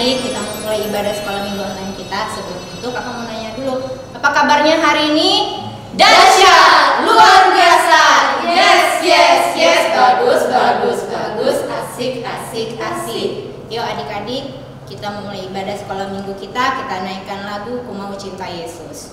adik-adik, kita mau mulai ibadah sekolah minggu online kita. Sebelum itu kakak mau nanya dulu, apa kabarnya hari ini? Dahsyat, luar biasa. Yes, yes, yes. Bagus, bagus, bagus. Asik, asik, asik. Yuk adik-adik, kita mau mulai ibadah sekolah minggu kita. Kita naikkan lagu Ku Mau Cinta Yesus.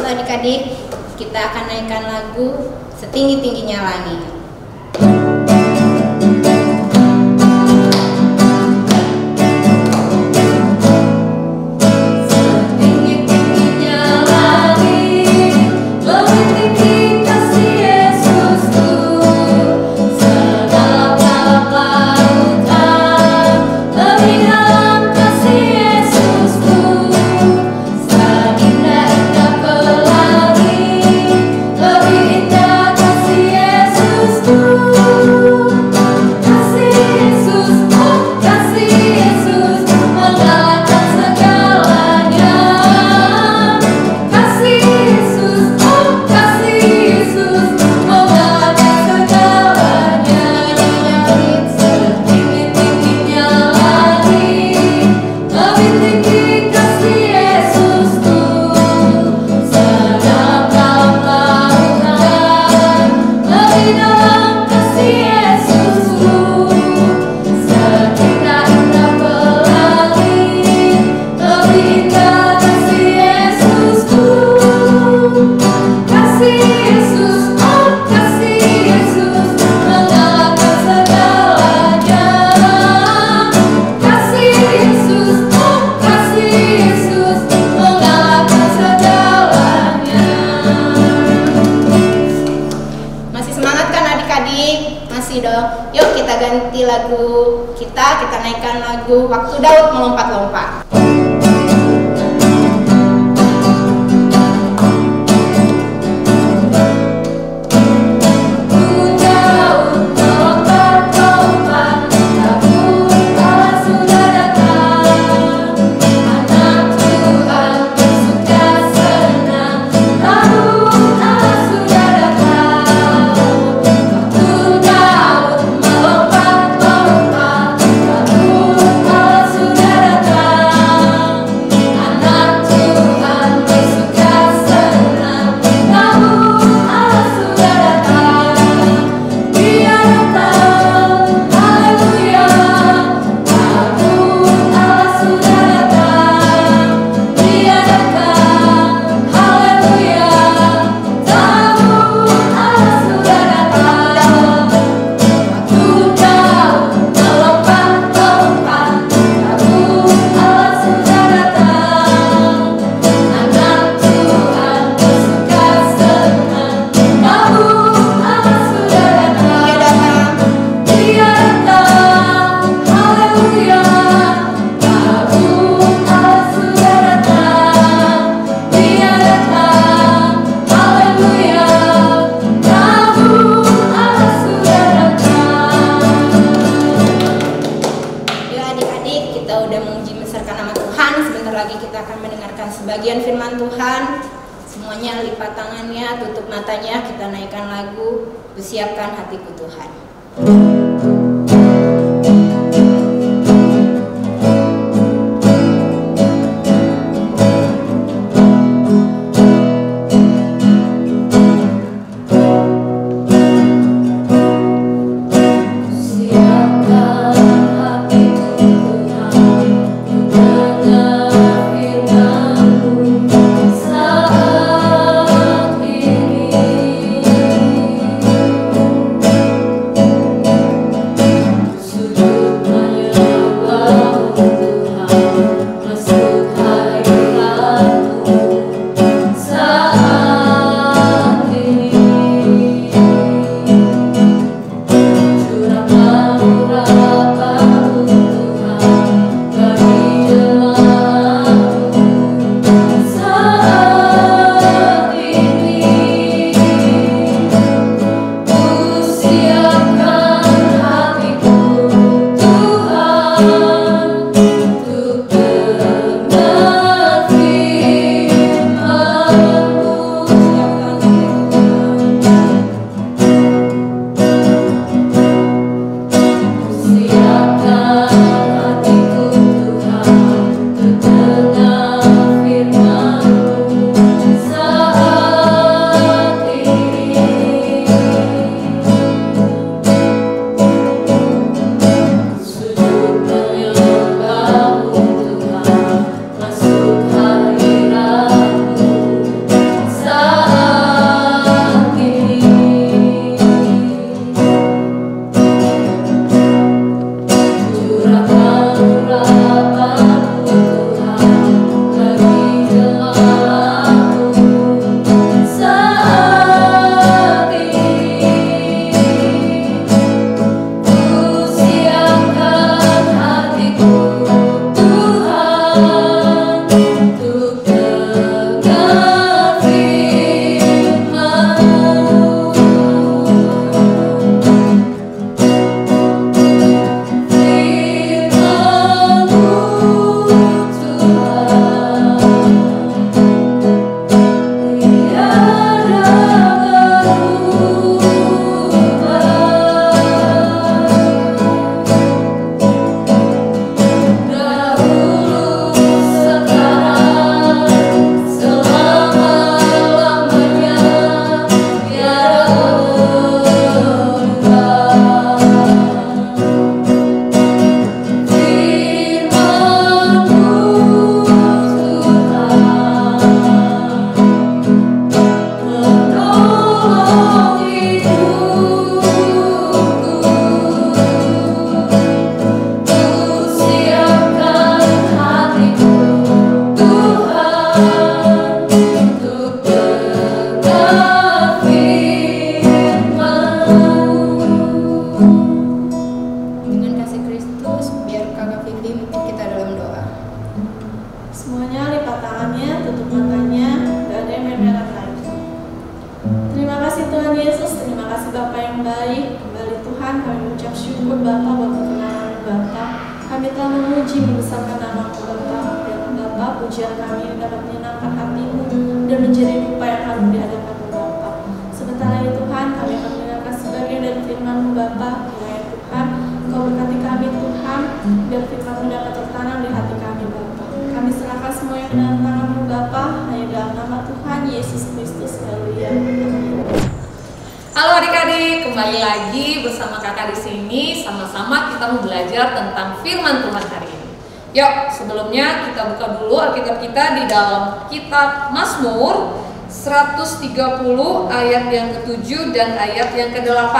Adik-adik, kita akan naikkan lagu Setinggi-tingginya Langit. Yuk kita ganti lagu kita naikkan lagu Waktu Daud Melompat-lompat. Sudah datang, anak Tuhan bersuka. kita udah memuji membesarkan nama Tuhan. Sebentar lagi kita akan mendengarkan sebagian firman Tuhan. Semuanya lipat tangannya, tutup matanya, kita naikkan lagu Bersiapkan Hatiku Tuhan. Halo adik-adik, kembali lagi bersama kakak di sini. Sama-sama kita mau belajar tentang firman Tuhan hari ini. Yuk, sebelumnya kita buka dulu Alkitab kita di dalam kitab Mazmur 130 ayat yang ke-7 dan ayat yang ke-8.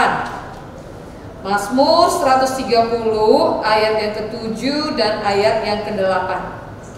Mazmur 130 ayat yang ke-7 dan ayat yang ke-8.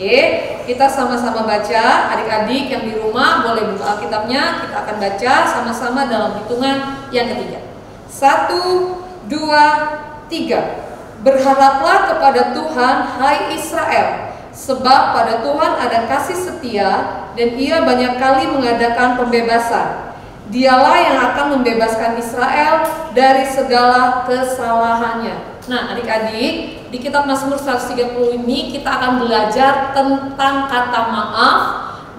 Oke, kita sama-sama baca. Adik-adik yang di rumah boleh buka Alkitabnya. Kita akan baca sama-sama dalam hitungan yang ketiga. 1, 2, 3. Berharaplah kepada Tuhan, hai Israel, sebab pada Tuhan ada kasih setia dan Ia banyak kali mengadakan pembebasan. Dialah yang akan membebaskan Israel dari segala kesalahannya. Nah, adik-adik, di kitab Mazmur 130 ini kita akan belajar tentang kata maaf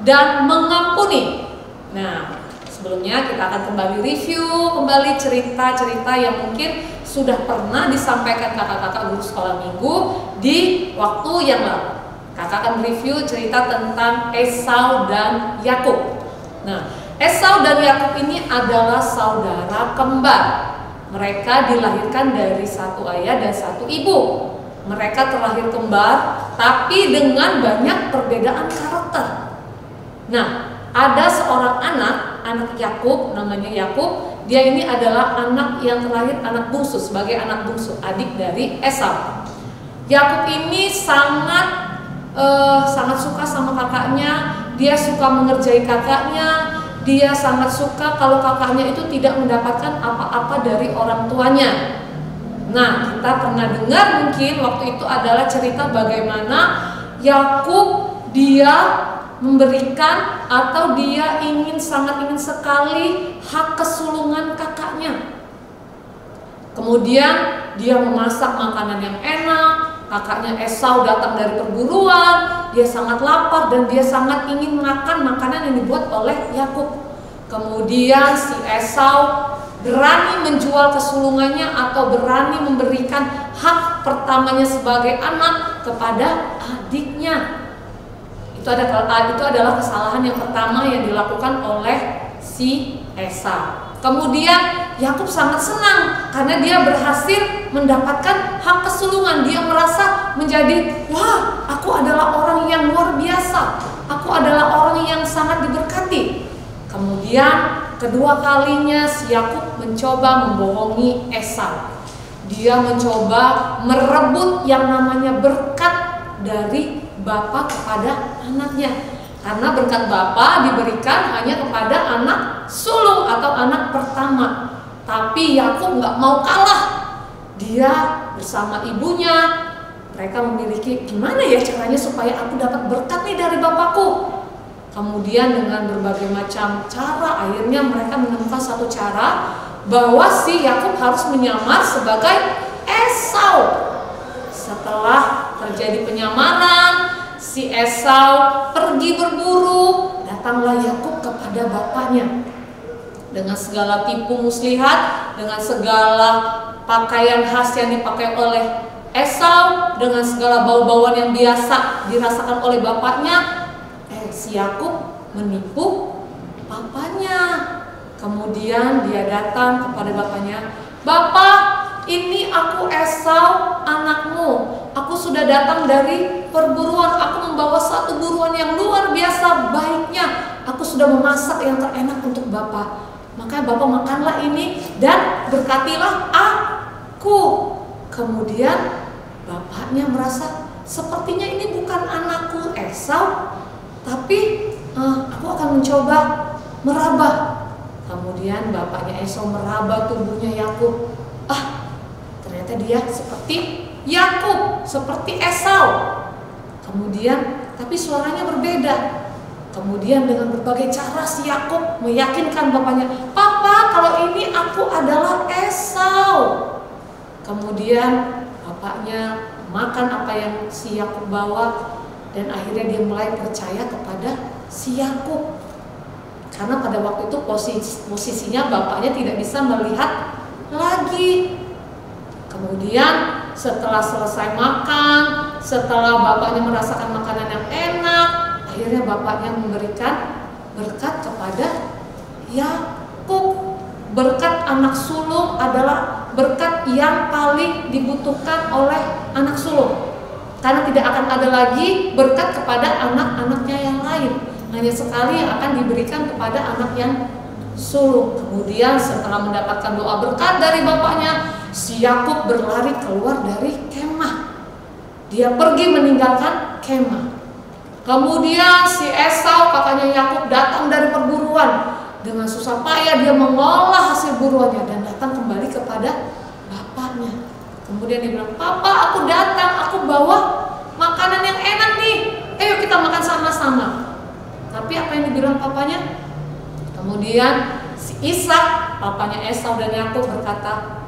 dan mengampuni. Nah, sebelumnya kita akan kembali review kembali cerita-cerita yang mungkin sudah pernah disampaikan kakak-kakak guru sekolah minggu di waktu yang lalu. Kakak akan review cerita tentang Esau dan Yakub. Nah, Esau dan Yakub ini adalah saudara kembar. Mereka dilahirkan dari satu ayah dan satu ibu. Mereka terlahir kembar, tapi dengan banyak perbedaan karakter. Nah, ada seorang anak Yakub, namanya Yakub. Dia ini adalah anak yang terlahir anak bungsu, sebagai anak bungsu, adik dari Esau. Yakub ini sangat suka sama kakaknya. Dia suka mengerjai kakaknya. Dia sangat suka kalau kakaknya itu tidak mendapatkan apa-apa dari orang tuanya. Nah, kita pernah dengar mungkin waktu itu adalah cerita bagaimana Yakub dia memberikan atau dia sangat ingin sekali hak kesulungan kakaknya. Kemudian dia memasak makanan yang enak. Kakaknya Esau datang dari perburuan, dia sangat lapar dan dia sangat ingin makan makanan yang dibuat oleh Yakub. Kemudian si Esau berani menjual kesulungannya atau berani memberikan hak pertamanya sebagai anak kepada adiknya. Itu adalah kesalahan yang pertama yang dilakukan oleh si Esau. Kemudian Yakub sangat senang karena dia berhasil mendapatkan hak kesulungan. Dia merasa menjadi, wah, aku adalah orang yang luar biasa. Aku adalah orang yang sangat diberkati. Kemudian kedua kalinya si Yakub mencoba membohongi Esau. Dia mencoba merebut yang namanya berkat dari bapak kepada anaknya. Karena berkat Bapa diberikan hanya kepada anak sulung atau anak pertama. Tapi Yakub nggak mau kalah. Dia bersama ibunya, mereka memiliki gimana ya caranya supaya aku dapat berkat nih dari bapakku. Kemudian dengan berbagai macam cara akhirnya mereka menemukan satu cara bahwa si Yakub harus menyamar sebagai Esau. Setelah terjadi penyamaran, si Esau pergi berburu, datanglah Yakub kepada bapaknya. Dengan segala tipu muslihat, dengan segala pakaian khas yang dipakai oleh Esau, dengan segala bau-bauan yang biasa dirasakan oleh bapaknya, si Yakub menipu bapaknya. Kemudian dia datang kepada bapaknya, "Bapak, ini aku Esau, anakmu. Aku sudah datang dari perburuan. Aku membawa satu buruan yang luar biasa baiknya. Aku sudah memasak yang terenak untuk Bapak. Maka Bapak makanlah ini dan berkatilah aku." Kemudian bapaknya merasa, sepertinya ini bukan anakku Esau, tapi aku akan mencoba meraba. Kemudian bapaknya Esau meraba tubuhnya Yakub. Ternyata dia seperti Yakub, seperti Esau. Kemudian, tapi suaranya berbeda. Kemudian dengan berbagai cara si Yakub meyakinkan bapaknya, "Papa, kalau ini aku adalah Esau." Kemudian bapaknya makan apa yang si Yakub bawa dan akhirnya dia mulai percaya kepada si Yakub. Karena pada waktu itu posisinya bapaknya tidak bisa melihat lagi. Kemudian setelah selesai makan, setelah bapaknya merasakan makanan yang enak, akhirnya bapaknya memberikan berkat kepada Yakub. Berkat anak sulung adalah berkat yang paling dibutuhkan oleh anak sulung. Karena tidak akan ada lagi berkat kepada anak-anaknya yang lain. Hanya sekali yang akan diberikan kepada anak yang sulung. Kemudian setelah mendapatkan doa berkat dari bapaknya, si Yakub berlari keluar dari kemah. Dia pergi meninggalkan kemah. Kemudian si Esau, kakaknya Yakub, datang dari perburuan. Dengan susah payah dia mengolah hasil buruannya dan datang kembali kepada bapaknya. Kemudian dia bilang, "Papa, aku datang, aku bawa makanan yang enak nih. Ayo kita makan sama-sama." Tapi apa yang dibilang papanya? Kemudian si Ishak, papanya Esau dan Yakub, berkata,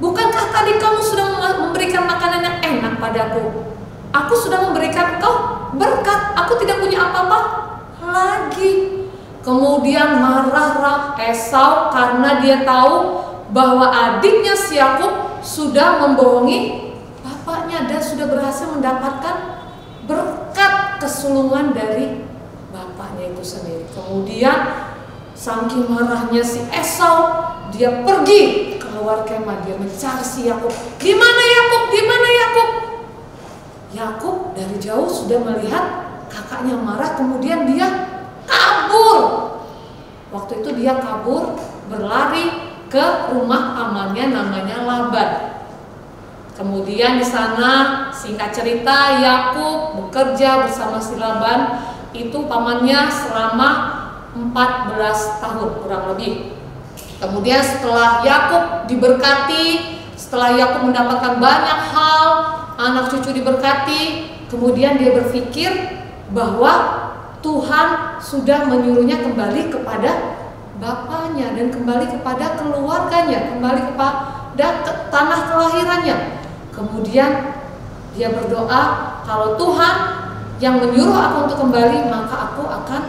bukankah tadi kamu sudah memberikan makanan yang enak padaku? Aku sudah memberikan engkau berkat, aku tidak punya apa-apa lagi. Kemudian marahlah Esau karena dia tahu bahwa adiknya si Yakub sudah membohongi bapaknya dan sudah berhasil mendapatkan berkat kesulungan dari bapaknya itu sendiri. Kemudian saking marahnya si Esau, dia pergi keluar kemah, dia mencari si Yakub. Di mana Yakub? Di mana Yakub? Yakub dari jauh sudah melihat kakaknya marah, kemudian dia kabur. Waktu itu dia kabur, berlari ke rumah pamannya namanya Laban. Kemudian di sana singkat cerita Yakub bekerja bersama si Laban itu pamannya selama 14 tahun kurang lebih. Kemudian setelah Yakub diberkati, setelah Yakub mendapatkan banyak hal, anak cucu diberkati, kemudian dia berpikir bahwa Tuhan sudah menyuruhnya kembali kepada bapaknya dan kembali kepada keluarganya, kembali kepada tanah kelahirannya. Kemudian dia berdoa, kalau Tuhan yang menyuruh aku untuk kembali, maka aku akan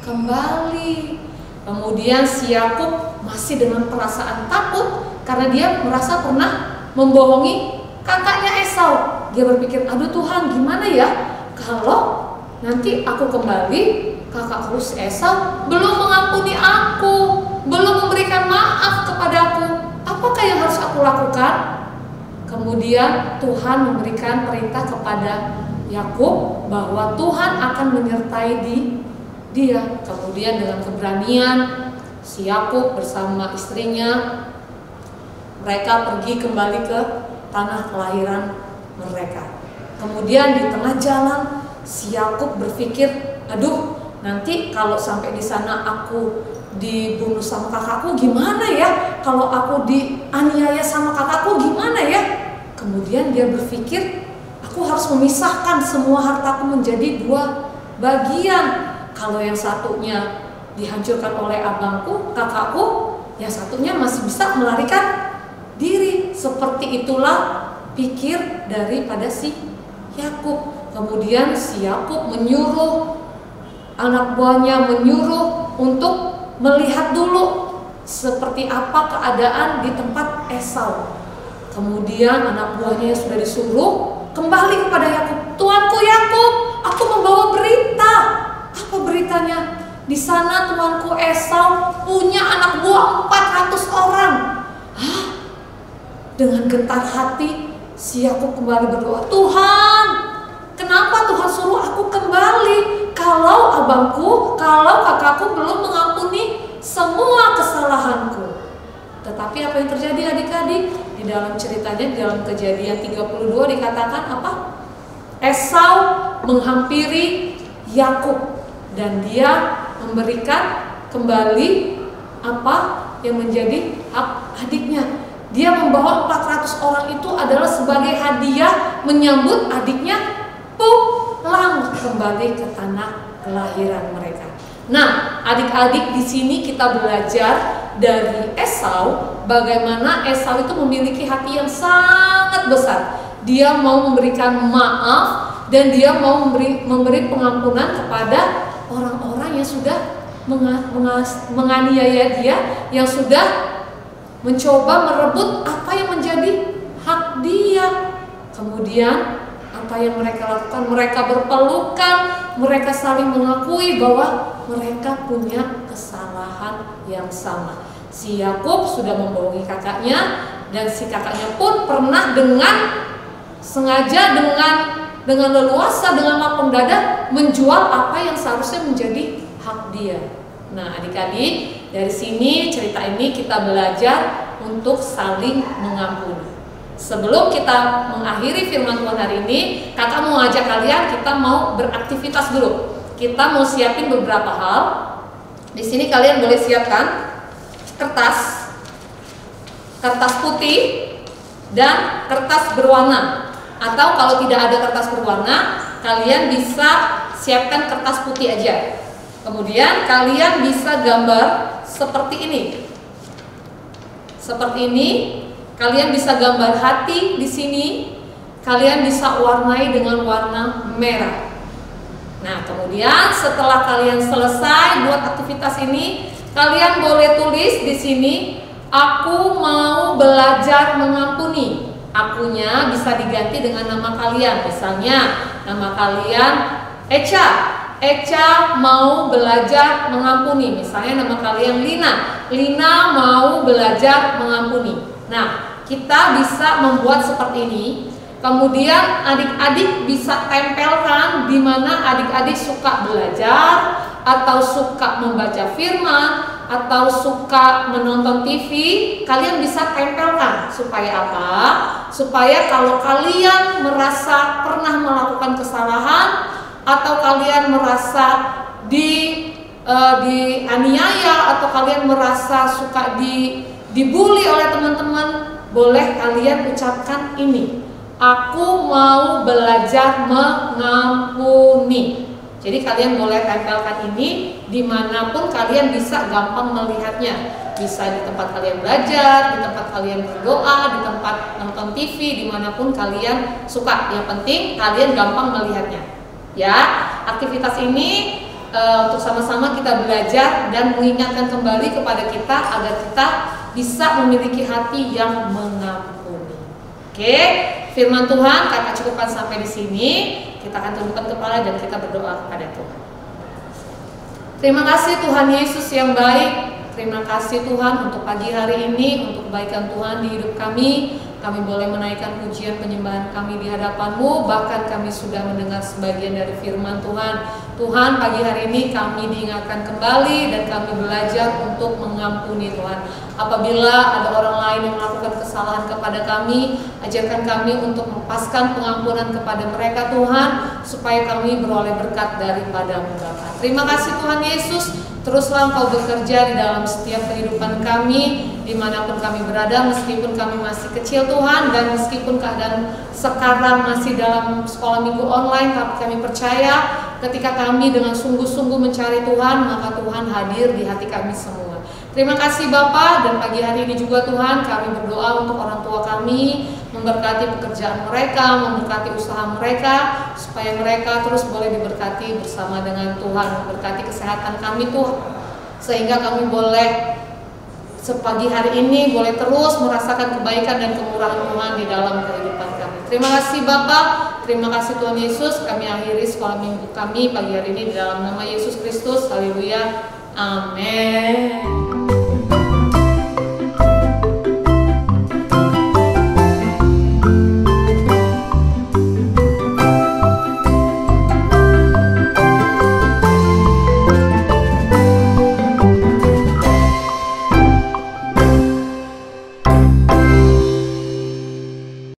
kembali. Kemudian si Yakub masih dengan perasaan takut karena dia merasa pernah membohongi kakaknya Esau. Dia berpikir, aduh Tuhan, gimana ya kalau nanti aku kembali, kakakku si Esau belum mengampuni aku, belum memberikan maaf kepadaku. Apakah yang harus aku lakukan? Kemudian Tuhan memberikan perintah kepada Yakub bahwa Tuhan akan menyertai dia. Kemudian dengan keberanian si Yakub bersama istrinya, mereka pergi kembali ke tanah kelahiran mereka. Kemudian di tengah jalan si Yakub berpikir, aduh, nanti kalau sampai di sana aku dibunuh sama kakakku gimana ya? Kalau aku dianiaya sama kakakku gimana ya? Kemudian dia berpikir, aku harus memisahkan semua hartaku menjadi 2 bagian. Kalau yang satunya dihancurkan oleh abangku, kakakku, yang satunya masih bisa melarikan diri. Seperti itulah pikir daripada si Yakub. Kemudian si Yakub menyuruh anak buahnya untuk melihat dulu seperti apa keadaan di tempat Esau. Kemudian anak buahnya yang sudah disuruh kembali kepada Yakub. Tuanku Yakub, aku membawa berita. Apa beritanya? Di sana tuanku Esau punya anak buah 400 orang. Hah? Dengan gentar hati si Yakub kembali berdoa, Tuhan, kenapa Tuhan suruh aku kembali? Kalau abangku, kalau kakakku belum mengampuni semua kesalahanku. Tetapi apa yang terjadi adik-adik? Di dalam ceritanya, di dalam Kejadian 32 dikatakan apa? Esau menghampiri Yakub dan dia memberikan kembali apa yang menjadi hak adiknya. Dia membawa 400 orang itu adalah sebagai hadiah menyambut adiknya pulang kembali ke tanah kelahiran mereka. Nah, adik-adik, di sini kita belajar dari Esau, bagaimana Esau itu memiliki hati yang sangat besar. Dia mau memberikan maaf dan dia mau memberi pengampunan kepada orang-orang yang sudah menganiaya dia, yang sudah mencoba merebut apa yang menjadi hak dia. Kemudian apa yang mereka lakukan? Mereka berpelukan, mereka saling mengakui bahwa mereka punya kesalahan yang sama. Si Yakub sudah membohongi kakaknya, dan si kakaknya pun pernah dengan sengaja, dengan leluasa, dengan lapang dada menjual apa yang seharusnya menjadi hak dia. Nah, adik-adik, dari sini cerita ini kita belajar untuk saling mengampuni. Sebelum kita mengakhiri firman Tuhan hari ini, kakak mau ngajak kalian, kita mau beraktivitas dulu. Kita mau siapin beberapa hal. Di sini kalian boleh siapkan kertas putih dan kertas berwarna. Atau kalau tidak ada kertas berwarna, kalian bisa siapkan kertas putih aja. Kemudian kalian bisa gambar seperti ini. Seperti ini. Kalian bisa gambar hati di sini. Kalian bisa warnai dengan warna merah. Nah, kemudian setelah kalian selesai buat aktivitas ini, kalian boleh tulis di sini, aku mau belajar mengampuni. Akunya bisa diganti dengan nama kalian. Misalnya, nama kalian Echa. Echa mau belajar mengampuni. Misalnya nama kalian Lina. Lina mau belajar mengampuni. Nah, kita bisa membuat seperti ini. Kemudian adik-adik bisa tempelkan di mana adik-adik suka belajar atau suka membaca firman atau suka menonton TV. Kalian bisa tempelkan supaya apa? Supaya kalau kalian merasa pernah melakukan kesalahan atau kalian merasa dianiaya atau kalian merasa suka dibully oleh teman-teman, boleh kalian ucapkan ini. Aku mau belajar mengampuni. Jadi kalian boleh tempelkan ini dimanapun kalian bisa gampang melihatnya. Bisa di tempat kalian belajar, di tempat kalian berdoa, di tempat nonton TV, dimanapun kalian suka. Yang penting kalian gampang melihatnya. Ya, aktivitas ini untuk sama-sama kita belajar dan mengingatkan kembali kepada kita agar kita bisa memiliki hati yang mengampuni. Oke, firman Tuhan kakak cukupkan sampai di sini. Kita akan tundukkan kepala dan kita berdoa kepada Tuhan. Terima kasih Tuhan Yesus yang baik. Terima kasih Tuhan untuk pagi hari ini, untuk kebaikan Tuhan di hidup kami. Kami boleh menaikkan pujian penyembahan kami di hadapan-Mu. Bahkan kami sudah mendengar sebagian dari firman Tuhan. Tuhan, pagi hari ini kami diingatkan kembali dan kami belajar untuk mengampuni Tuhan. Apabila ada orang lain yang melakukan kesalahan kepada kami, ajarkan kami untuk melepaskan pengampunan kepada mereka Tuhan, supaya kami beroleh berkat daripada-Mu Bapa. Terima kasih Tuhan Yesus. Teruslah Engkau bekerja di dalam setiap kehidupan kami, dimanapun kami berada, meskipun kami masih kecil Tuhan, dan meskipun keadaan sekarang masih dalam sekolah minggu online, tapi kami percaya ketika kami dengan sungguh-sungguh mencari Tuhan, maka Tuhan hadir di hati kami semua. Terima kasih Bapa, dan pagi hari ini juga Tuhan kami berdoa untuk orang tua kami, memberkati pekerjaan mereka, memberkati usaha mereka, supaya mereka terus boleh diberkati bersama dengan Tuhan, memberkati kesehatan kami Tuhan, sehingga kami boleh sepagi hari ini boleh terus merasakan kebaikan dan kemurahan Tuhan di dalam kehidupan kami. Terima kasih Bapa, terima kasih Tuhan Yesus. Kami akhiri sekolah minggu kami pagi hari ini di dalam nama Yesus Kristus. Haleluya. Amin.